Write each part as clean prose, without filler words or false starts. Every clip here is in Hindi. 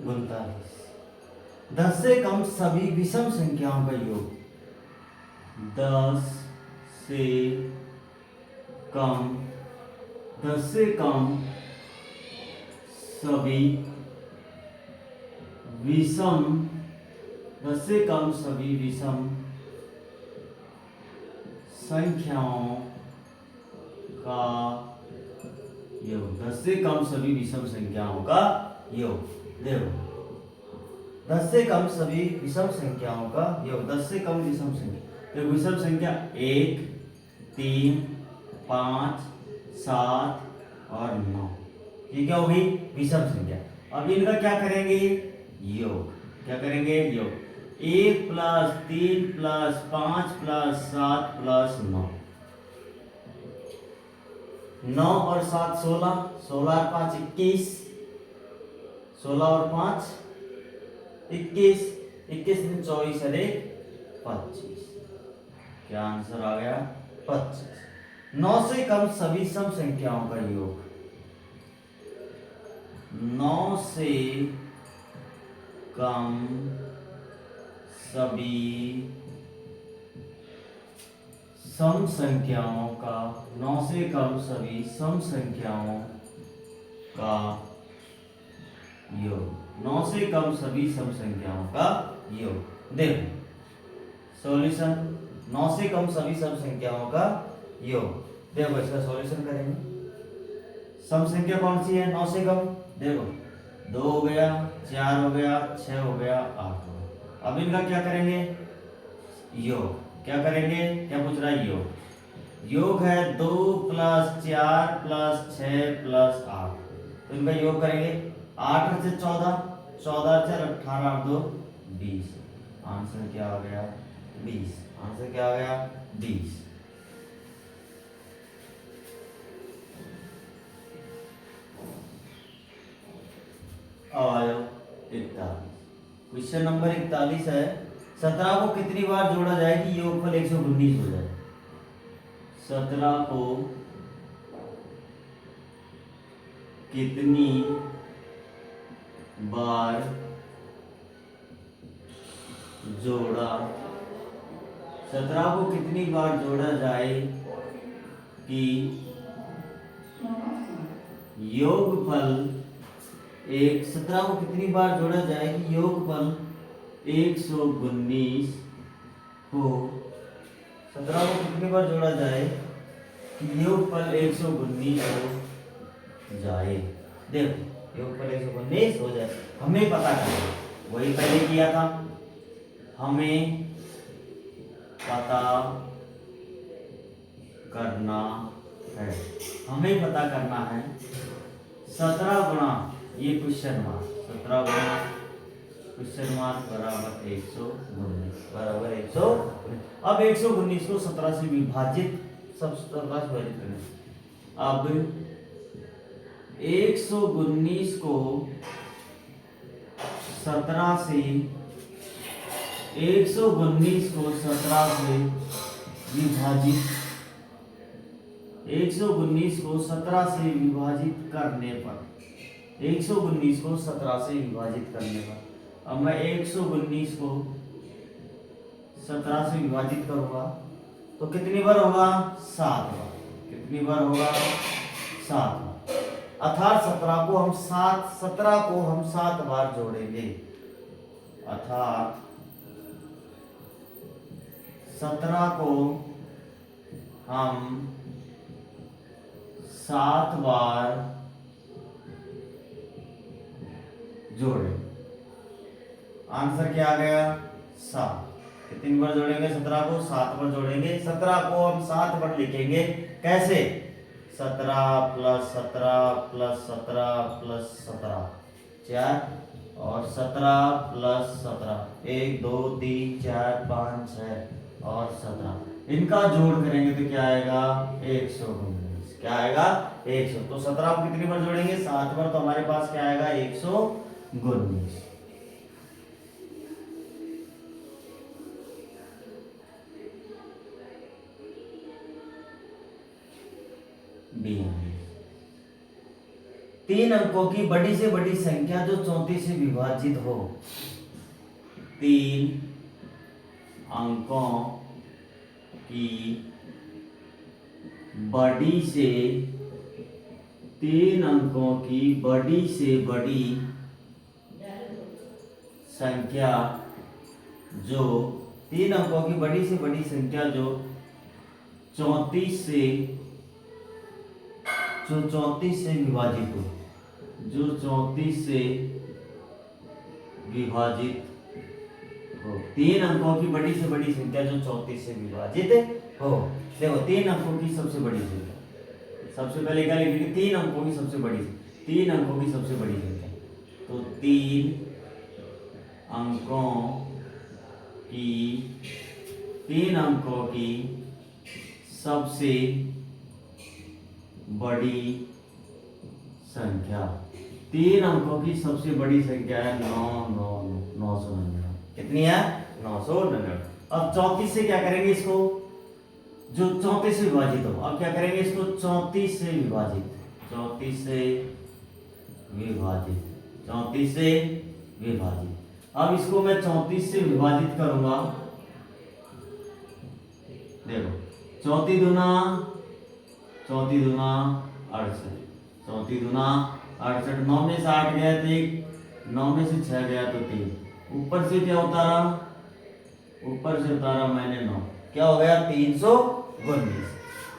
उनतालीस। 10 से कम सभी विषम संख्याओं का योग। 10 से कम 10 से कम सभी विषम 10 से कम सभी विषम संख्याओं का योग। 10 से कम सभी विषम संख्याओं का योग। देखो 10 से कम सभी विषम संख्याओं का योग। 10 से कम विषम संख्या तो विषम संख्या 1, 3, 5, 7 और 9। ये क्या होगी? विषम संख्या। अब इनका क्या करेंगे? योग। क्या करेंगे? योग। 1 + 3 + 5 + 7 + 9। 9 और 7 16, 16 और 5 21, 16 और 5 21, 21 में 24 और 1 25। क्या आंसर आ गया? 25। 9 से कम सभी सम संख्याओं का योग। 9 से कम सभी सम संख्याओं का 9 से कम सभी सम संख्याओं का योग। 9 से कम सभी सम संख्याओं का योग। देखो सॉल्यूशन 9 से कम सभी सम संख्याओं का योग। देखो इसका सॉल्यूशन करेंगे। सम संख्या कौन सी है 9 से कम? देखो 2 हो गया, 4 हो गया, 6 हो गया, 8 हो गया। अब इनका क्या करेंगे? योग। क्या करेंगे? क्या पूछ रहा है? योग। योग है 2 + 4 + 6 + 8। तो इनका योग करेंगे। 8 से 14, 14 4 18 और 2 20। आंसर क्या आ गया? 20। आंसर क्या आ गया? 20। अब आयो 41। क्वेश्चन नंबर 41 है। 17 को कितनी बार जोड़ा जाए कि योगफल 119 हो जाए? 17 को कितनी बार जोड़ा 17 को कितनी बार जोड़ा जाए कि योगफल 17 को कितनी बार जोड़ा जाए कि योगफल 119 हो? 17 को कितनी बार जोड़ा जाए कि योगफल 119 हो जाए? देखो योगफल 119 हो जाए हमें पता करना। वही पहले किया था। हमें पता करना है। हमें पता करना है 17 गुणा ये क्वेश्चन मार्क 17 गुणा क्वेश्चन मार्क बराबर 119 बराबर 119। अब 119 को 17 से विभाजित सब 17 से विभाजित करें। अब 119 को 17 से 119 को 17 से विभाजित 119 को 17 से विभाजित करने पर 119 को 17 से विभाजित करने पर अब मैं 119 को 17 से विभाजित करूंगा तो कितनी बार होगा? 7 बार। कितनी बार होगा? 7 बार। अर्थात 17 को हम 7 बार जोड़ेंगे। अर्थात 17 को हम 7 बार जोड़ेंगे। आंसर क्या आ गया? 7। कितनी बार जोड़ेंगे? 17 को 7 बार जोड़ेंगे। 17 को हम 7 बार लिखेंगे। कैसे? 17 + 17 + 17 + 17 4 और 17 + 17 1 2 3 4 5 6 और 17 इनका जोड़ करेंगे तो क्या आएगा? 119। क्या आएगा? 100। तो 17 को कितनी बार जोड़ेंगे? 7 बार। तो हमारे पास क्या आएगा? 119। बी। तीन अंकों की बड़ी से बड़ी संख्या जो 34 से विभाजित हो। तीन अंकों की बड़ी से तीन अंकों की बड़ी से बड़ी संख्या जो तीन अंकों की बड़ी से बड़ी संख्या जो 34 से विभाजित हो, जो 34 से विभाजित हो। तीन अंकों की बड़ी से बड़ी संख्या जो 34 से विभाजित हो। देखो तीन अंकों की सबसे बड़ी संख्या, सबसे पहले क्या लिखेंगे, तीन अंकों की सबसे बड़ी संख्या। तो तीन अंकों की सबसे बड़ी संख्या, तीन अंकों की सबसे बड़ी संख्या है 999। कितनी है? 999। अब 34 से क्या करेंगे इसको, जो 34 से विभाजित हो। अब क्या करेंगे इसको 34 से विभाजित। अब इसको मैं 34 से विभाजित करूंगा। देखो 34 दूना 68, 34 दूना 68। 9 में से 8 गया तो 1, 9 में से 6 गया तो 3, ऊपर से क्या उतारा, मैंने 9, क्या हो गया 319।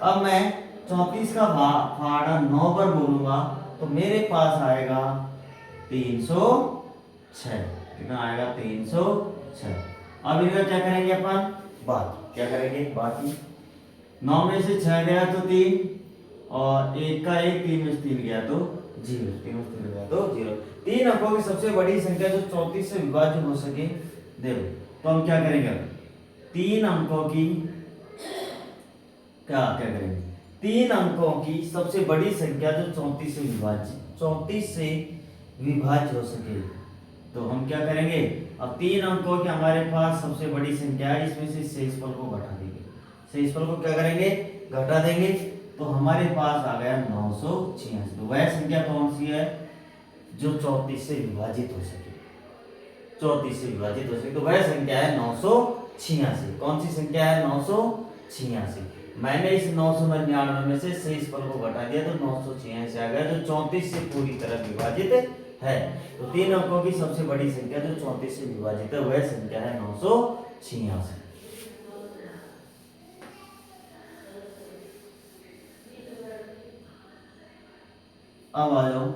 अब मैं 34 का फाड़ा 9 पर बोलूंगा तो मेरे पास आएगा 306। कितना आएगा? 306। अब इनका क्या करेंगे अपन, बाकी 9 में से 6 गया तो 3, और 1 का 1, 3 में से 3 गया तो 0। तीन अंकों की सबसे बड़ी संख्या जो 34 से विभाज्य हो सके। देखो तो हम क्या करेंगे, तीन अंकों की क्या करेंगे, तीन अंकों की सबसे बड़ी संख्या जो 34 से विभाज्य हो सके। तो हम क्या करेंगे, अब तीन अंकों की हमारे पास सबसे बड़ी संख्या है, इसमें से शेषफल को घटा देंगे। शेषफल को क्या करेंगे, घटा देंगे। तो हमारे पास आ गया 986। तो वह संख्या कौन सी है जो 34 से विभाजित हो सके, तो वह संख्या है 986। कौन सी संख्या है? 986। मैंने इस 999 में से शेषफल को घटा दिया तो 986 आ गया, जो 34 से पूरी तरह विभाजित है। तो तीन अंकों की सबसे बड़ी संख्या जो 34 से विभाजित है वह संख्या है 986। अब आ जाओ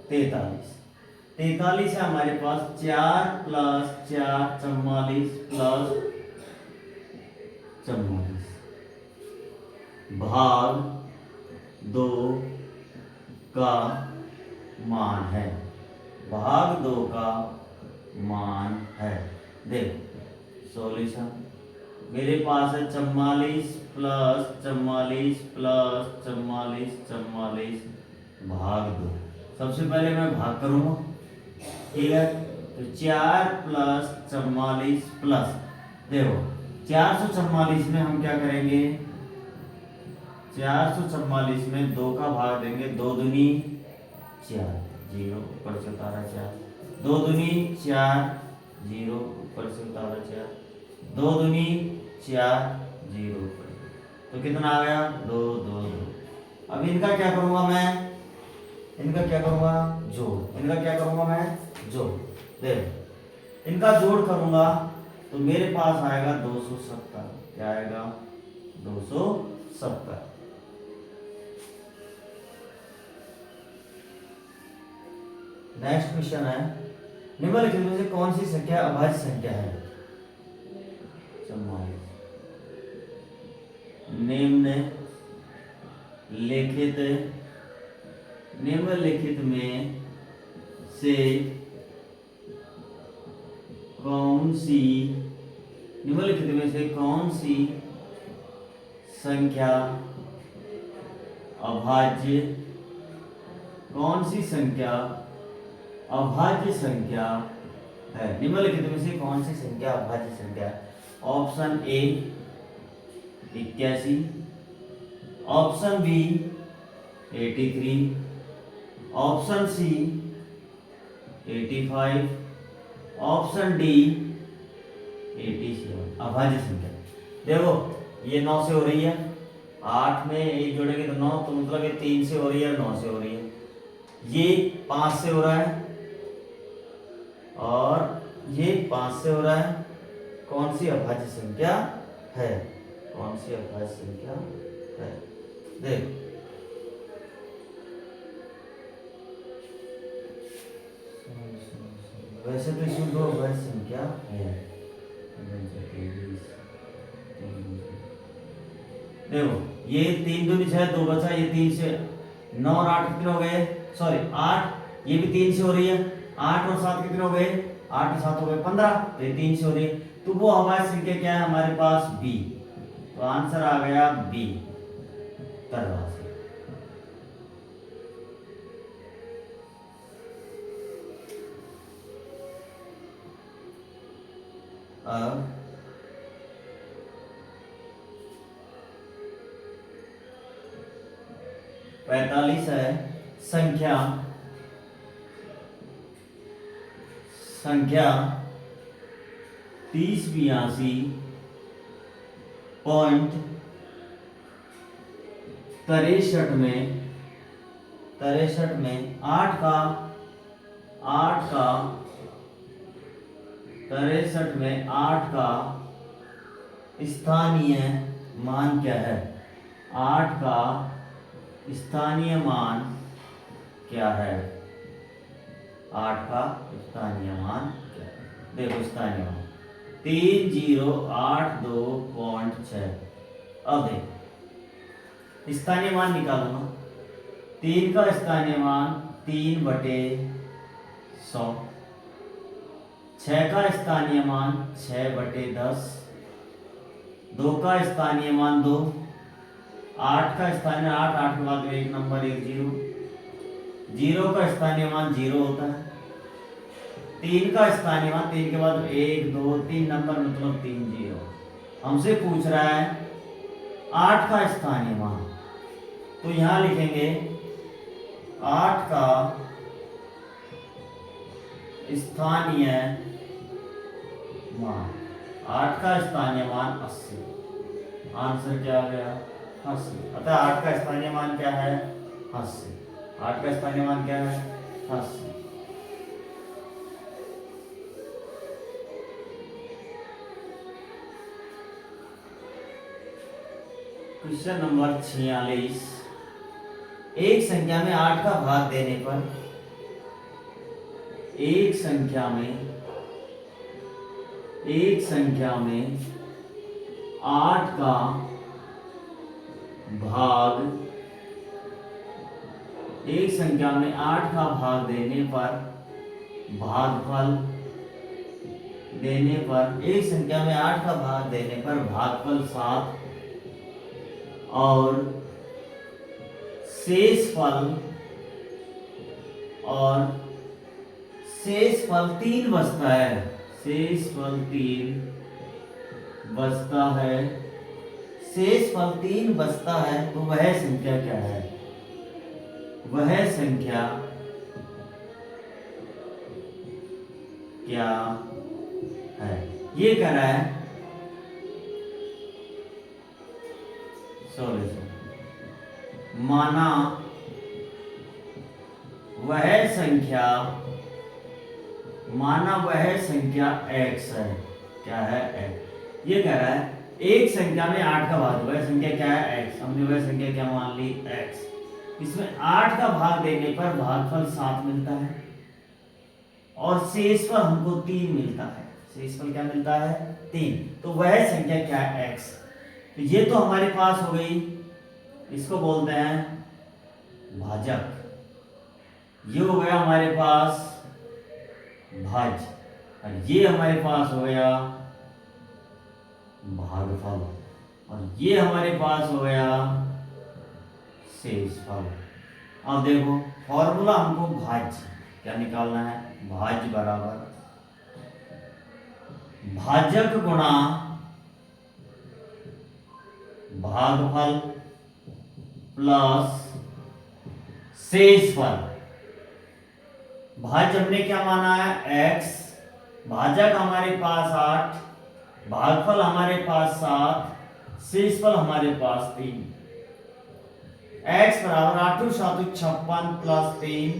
43 है हमारे पास। 4 + 4 44 + 44 भाग 2 का मान है। देखो सॉल्यूशन मेरे पास है 44 + 44 + 44 भाग 2। सबसे पहले मैं भाग करूंगा, ठीक है। तो 4 + 44 प्लस, देखो 444 में हम क्या करेंगे, 444 में 2 का भाग देंगे। 2 दूनी 4, 0 ऊपर से उतारा 4, 2 दूनी 4, 0 ऊपर से उतारा 4, 2 दूनी 4, 0 ऊपर। तो कितना आ गया? 2 2 2। अब इनका क्या करूंगा मैं, जोड़। देख इनका जोड़ करूंगा तो मेरे पास आएगा 270। क्या आएगा? 270। नेक्स्ट क्वेश्चन है, निम्नलिखित में से कौन सी संख्या अभाज्य संख्या है? निम्नलिखित में से कौन सी संख्या अभाज्य संख्या है? निम्नलिखित में से कौन सी संख्या अभाज्य संख्या है? Option A 81, option B 83, option C 85, option D 87। अभाज्य संख्या देखो, ये 9 से हो रही है, 8 में 1 जोड़ेंगे तो 9, तो मतलब ये 3 से हो रही है, 9 से हो रही है, ये 5 से हो रहा है और ये 5 से हो रहा है। कौन सी अभाज्य संख्या है? कौन सी अभाज्य संख्या है? देख, वैसे तो इसमें 2 अभाज्य संख्या है। देखो, ये 3 दूनी 6, 2 बचा, ये 3 से 9 और 8 कितने हो गए? सॉरी 8, ये भी 3 से हो रही है, 8 और 7 कितने हो गए? 8 और 7 हो गए 15, तो ये 3 से हो रही है। तो वो हमारी संख्या क्या है हमारे पास? बी। तो आंसर आ गया बी, तरवासी। अब 45 है, संख्या 3082.63 में 8 का 63 में 8 का स्थानीय मान क्या है? 8 का स्थानीय मान क्या है? 8 का स्थानीय मान क्या है? देखो, स्थानीय मान 3082.6। अब देखो, स्थानीय मान निकालो ना। 3 का स्थानीय मान 3/100, 6 का स्थानीय मान 6/10, 2 का स्थानीय मान 2, 8 का स्थानीय 8, 8 के बाद में एक नंबर 1 0, 0 का स्थानीय मान 0 होता है, 3 का स्थानीय मान 3 के बाद 1 2 3 नंबर मतलब 3 0। हमसे पूछ रहा है 8 का स्थानीय मान, तो यहां लिखेंगे 8 का स्थानीय मान, 8 का स्थानीय मान 80। आंसर क्या आ गया? 80। अतः 8 का स्थानीय मान क्या है? 80। 8 का स्थानीय मान क्या है? 80। Question number 46। एक संख्या में 8 का भाग देने पर, एक संख्या में 8 का भाग, एक संख्या में 8 का भाग देने पर भागफल देने पर, एक संख्या में 8 का भाग देने पर भागफल 7 और शेषफल 3 बचता है। शेषफल 3 बचता है, शेषफल 3 बचता है, तो वह संख्या क्या है? वह संख्या क्या है? ये कह रहा है सॉल्यूशन। माना वह संख्या x है। क्या है? x। ये कह रहा है एक संख्या में 8 का भाग, वह संख्या क्या है? x। हमने वह संख्या क्या मान ली? x। इसमें 8 का भाग देने पर भागफल 7 मिलता है और शेषफल हमको 3 मिलता है। शेषफल क्या मिलता है? 3। तो वह संख्या क्या है? x। तो ये तो हमारे पास हो गई, इसको बोलते हैं भाजक। ये हो गया हमारे पास भाज्य, और ये हमारे पास हो गया भागफल, और ये हमारे पास हो गया शेषफल। अब देखो फॉर्मूला हमको भाज्य क्या निकालना है? भाज्य बराबर भाजक गुणा भागफल प्लस शेषफल। भाज्य हमने क्या माना है x, भाजक हमारे पास 8, भागफल हमारे पास 7, शेषफल हमारे पास 3। x बराबर 8 7 56 प्लस 3,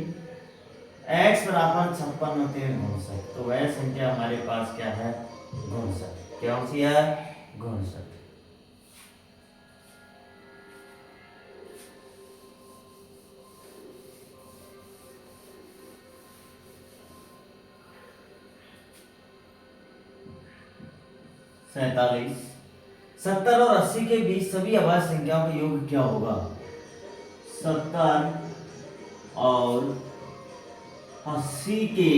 x बराबर 56 और 3 59। तो वह संख्या हमारे पास क्या है? 59। कौन सी है? 59। सैतालीस। 70 और 80 के बीच सभी अभाज्य संख्याओं का योग क्या होगा? 70 और 80 के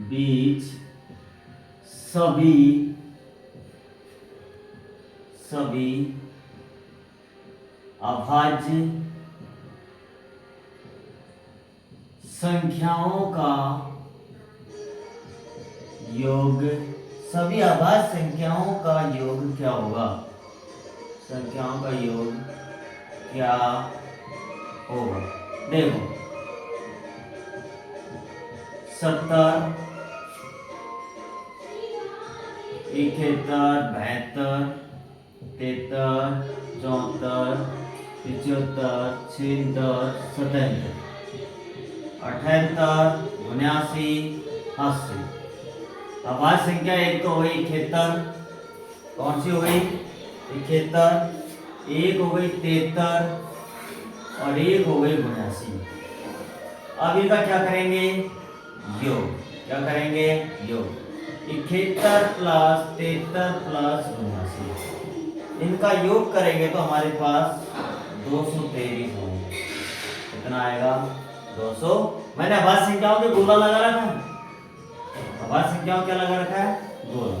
बीच सभी अभाज्य संख्याओं का योग, सभी अभाज्य संख्याओं का योग क्या होगा? संख्याओं का योग क्या होगा? देखो 70, 71, 72, 73, 74, 75, 76, 77, 78, 79, 80। अभाज्य संख्या एक तो हो गई 71, कौन सी हो गई? 71, एक हो गई 73 और एक हो गई 79। अब इनका क्या करेंगे? योग। क्या करेंगे? योग। 71 प्लस 73 प्लस 79, इनका योग करेंगे तो हमारे पास 223 होंगे। कितना आएगा? 200। मैंने अभाज्य संख्याओं के गोला लगा रखा है। अभाज्य संख्याओं क्या लगा रखा है? गोला।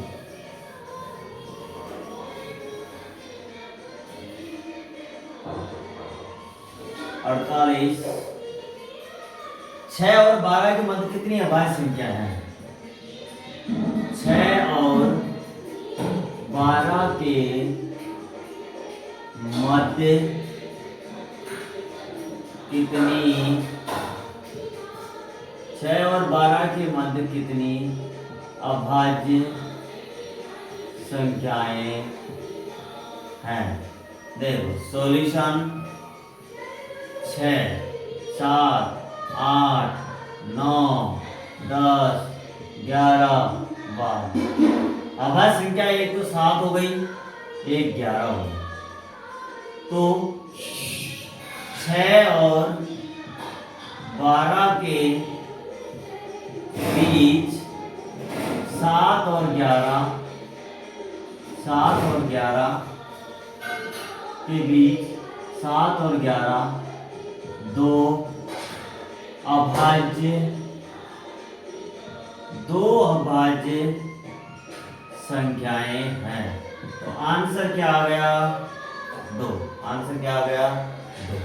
अड़तालीस। 6 और 12 के मध्य कितनी अभाज्य संख्या है? 6 और 12 के मध्य कितनी 6 और 12 के मध्य कितनी अभाज्य संख्याएं हैं? देखो सॉल्यूशन 6, 7, 8, 9, 10, 11, 12। अभाज्य संख्या एक तो 7 हो गई, एक 11 हो गई। तो 6 और 12 के बीच 7 और 11 के बीच 7 और 11 दो अभाज्य संख्याएं हैं। तो आंसर क्या आ गया? 2। आंसर क्या आ गया? 2।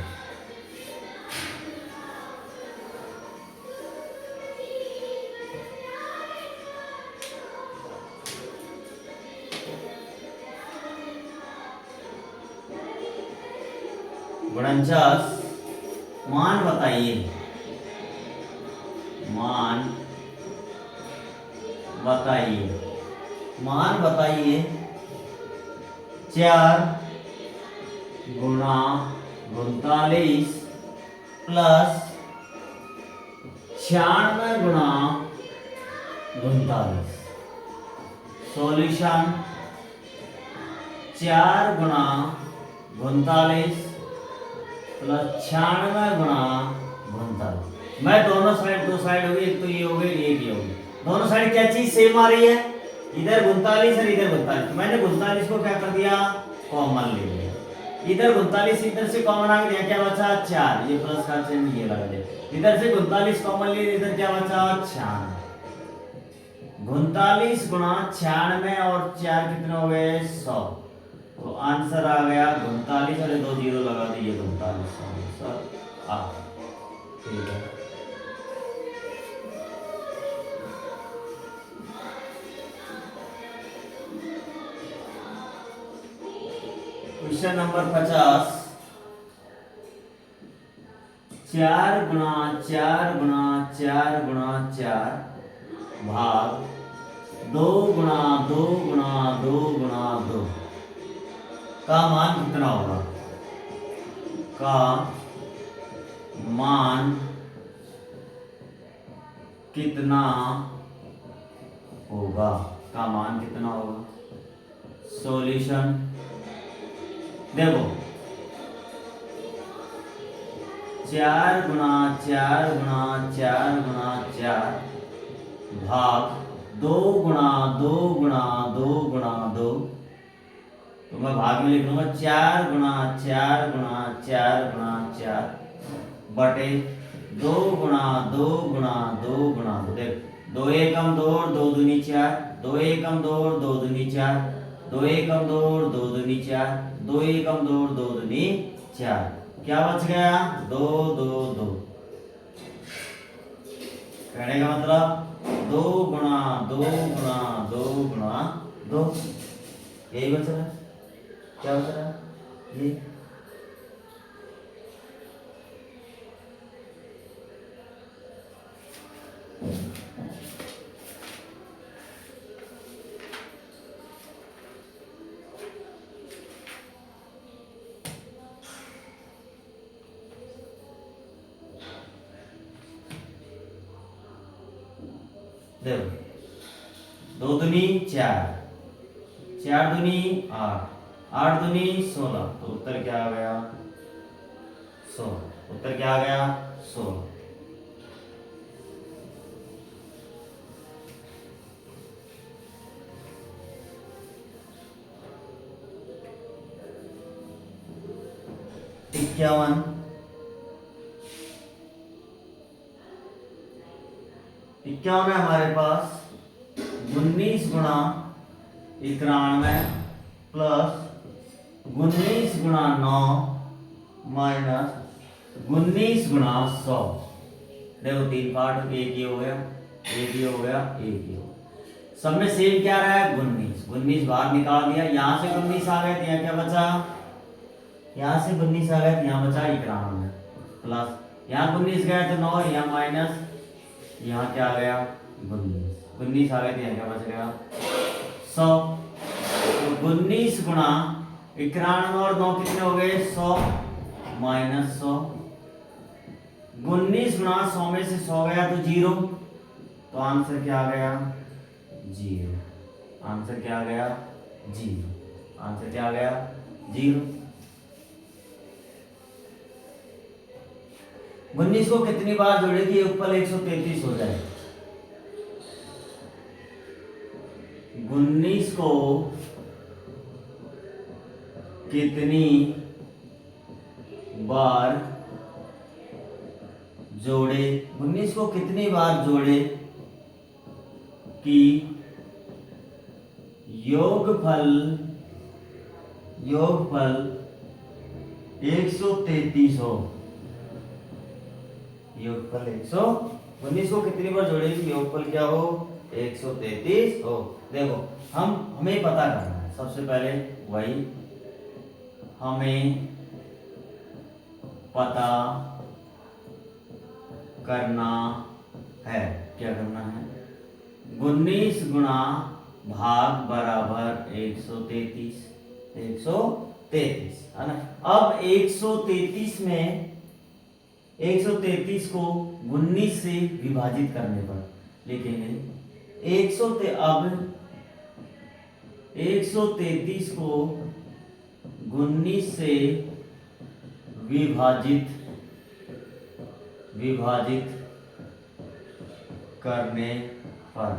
गुणनचस मान बताइए। मान बताइए 4 गुणा 39 प्लस 96 गुणा 39। सॉल्यूशन 4 गुणा 39 प्लस 96 गुणा 39। मैं दोनों साइड, दो साइड हो गई, एक तो ये हो गई, एक ये हो गई। दोनों साइड क्या चीज सेम आ रही है? इधर 39 और इधर 42। मैंने 39 को क्या कर दिया? कॉमन ले लिया। इधर 39 इधर से कॉमन आ गया, क्या बचा? 4। ये प्लस का चिन्ह ये लगा दे। इधर से 39 कॉमन ले, इधर क्या बचा? 96। 39 गुणा 96 और 4 कितने हो गए? 100। तो आंसर आ गया 39 और 2 जीरो लगा दिए, 39 आंसर आ। ठीक है। Question number 50। 4 गुणा 4 गुणा 4 गुणा 4 भाग 2 गुणा 2 गुणा 2 गुणा 2 का मान कितना होगा? का मान कितना होगा? का मान कितना होगा? सॉल्यूशन देखो, 4 गुणा 4 गुणा 4 गुणा 4 भाग 2 गुणा 2 गुणा 2 गुणा 2, तो मैं भाग में लिख लूंगा 4 गुणा 4 गुणा 4 गुणा 4 बटे 2 गुणा 2 गुणा 2 गुणा 2। देख, 2 एकम 2 और 2 दूनी 4, 2 एकम 2 और 2 दूनी 4, 2 एकम 2 और 2 दूनी 4, 2 एकम 2 और 2 दूनी 4, क्या बच गया? 2 2 2। कहने का मतलब 2 गुणा 2 गुणा 2 गुणा 2, यही बच रहा है। क्या बच रहा है? ये देखो, 2 दूनी 4, 4 दूनी 8, 8 दूनी 16, तो उत्तर क्या आ गया? 16। उत्तर क्या आ गया? 16। इक्यावन, 51 है हमारे पास। 19 गुणा 91 प्लस 19 गुणा 9 माइनस 19 गुणा 100। देखो 3 पार्ट, एक ही हो गया, एक ही हो गया, एक ही हो गया। सब में सेम क्या रहा है? 19। 19 बाहर निकाल दिया, यहां से 19 आ गए तो यहाँ क्या बचा? यहाँ से 19 आ गए तो यहाँ बचा 91 प्लस यहाँ 19 गया तो 9, यहाँ माइनस, यहाँ क्या आ गया? 19। 19 आ गए तो यहाँ क्या बच गया? 100। तो 19 गुणा 91 और 9 कितने हो गए? 100 माइनस 100। 19 गुणा 100 में से 100 गया तो 0, तो आंसर क्या आ गया? 0। आंसर क्या आ गया? 0। आंसर क्या आ गया? 0। 19 को कितनी बार जोड़ेगी योगफल 133 हो जाए? 19 को कितनी बार जोड़े? 19 को कितनी बार जोड़े कि योगफल 133 हो? योगफल 19 को कितनी बार जोड़े कि योगफल क्या हो? 133 हो। देखो, हमें पता करना है सबसे पहले, वही हमें पता करना है। क्या करना है? 19 गुणा भाग बराबर 133, 133 है ना। अब 133 में 133 को 19 से विभाजित करने पर लिखेंगे। अब 133 को 19 से विभाजित करने पर,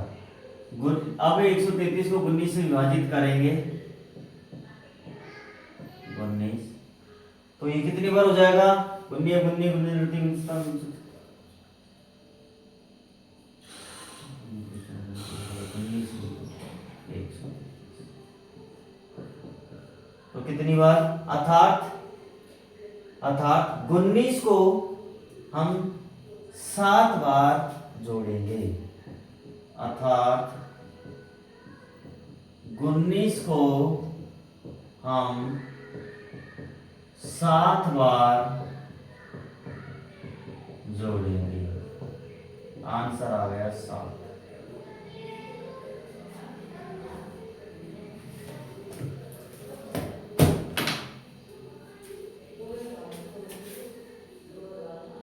अब 133 को 19 से विभाजित करेंगे, 19, तो ये कितनी बार हो जाएगा? 19 19 19 तो कितनी बार? अर्थात 19 को हम 7 बार जोड़ेंगे। अर्थात 19 को हम 7 बार जोड़ेंगे। आंसर आ गया 7।